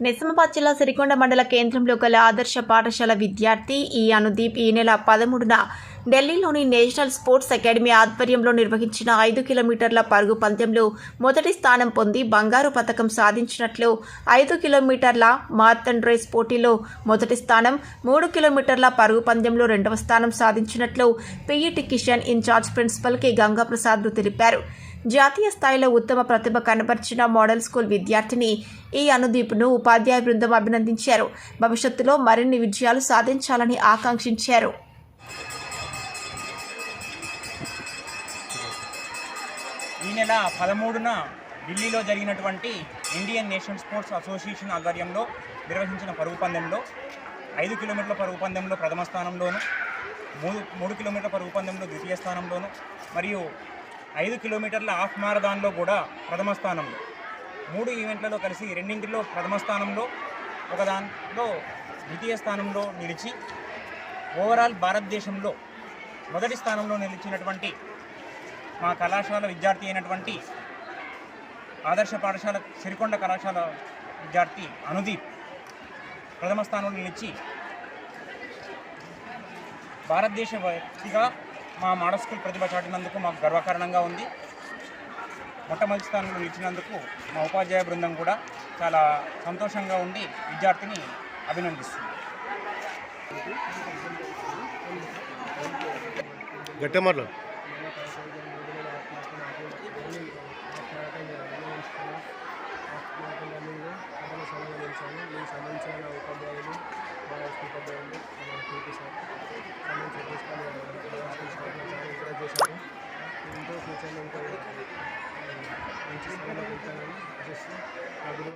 నిజామాబాద్ జిల్లా సిరికొండ మండల కేంద్రంలో గల ఆదర్శ పాఠశాల విద్యార్థి ఈ అనుదీప్ ఈ నెల 13న ఢిల్లీలోని నేషనల్ స్పోర్ట్స్ అకాడమీ ఆధ్వర్యంలో నిర్వహించిన 5 కిలోమీటర్ల పరుగు పందెంలో మొదటి స్థానం పొంది బంగారు పతకం సాధించినట్లు, 5 కిలోమీటర్ల మారథాన్ రేస్ పోటీలో మొదటి స్థానం, 3 కిలోమీటర్ల పరుగు పందెంలో రెండవ స్థానం సాధించినట్లు PET Kishan in charge principal K గంగాప్రసాద్లు తెలిపారు. జాతీయ స్థాయిలో ఉత్తమ ప్రతిభ కనబర్చిన మోడల్ స్కూల్ విద్యార్థిని ఈ అనుదీప్ను ఉపాధ్యాయ బృందం అభినందించారు. భవిష్యత్తులో మరిన్ని విజయాలు సాధించాలని ఆకాంక్షించారు. ఈ నెల 13న ఢిల్లీలో జరిగినటువంటి ఇండియన్ నేషనల్ స్పోర్ట్స్ అసోసియేషన్ ఆధ్వర్యంలో నిర్వహించిన పరుగు పందెంలో 5 కిలోమీటర్ల పరుగు పందెంలో ప్రథమ స్థానంలోను, 3 కిలోమీటర్ల పరుగు పందెంలో ద్వితీయ స్థానంలోను మరియు 5 కిలోమీటర్ల హాఫ్ మారథాన్లో కూడా ప్రథమ స్థానంలో, 3 ఈవెంట్లలో కలిసి రెండింటిలో ప్రథమ స్థానంలో, ఒక దాంట్లో ద్వితీయ స్థానంలో నిలిచి ఓవరాల్ భారతదేశంలో మొదటి స్థానంలో నిలిచినటువంటి మా కళాశాల విద్యార్థి అయినటువంటి ఆదర్శ పాఠశాల సిరికొండ కళాశాల విద్యార్థి అనుదీప్ ప్రథమ స్థానంలో నిలిచి భారతదేశ వ్యక్తిగా మా మోడల్ స్కూల్ ప్రతిభ చాటినందుకు మాకు గర్వకారణంగా ఉంది. మొట్టమొదటి స్థానంలో నిలిచినందుకు మా ఉపాధ్యాయ బృందం కూడా చాలా సంతోషంగా ఉండి విద్యార్థిని అభినందిస్తుంది. ఎంతో ఫ్యూచర్లో ఇంకా మంచి స్థాయిలో వెళ్తానని ఆశిస్తూ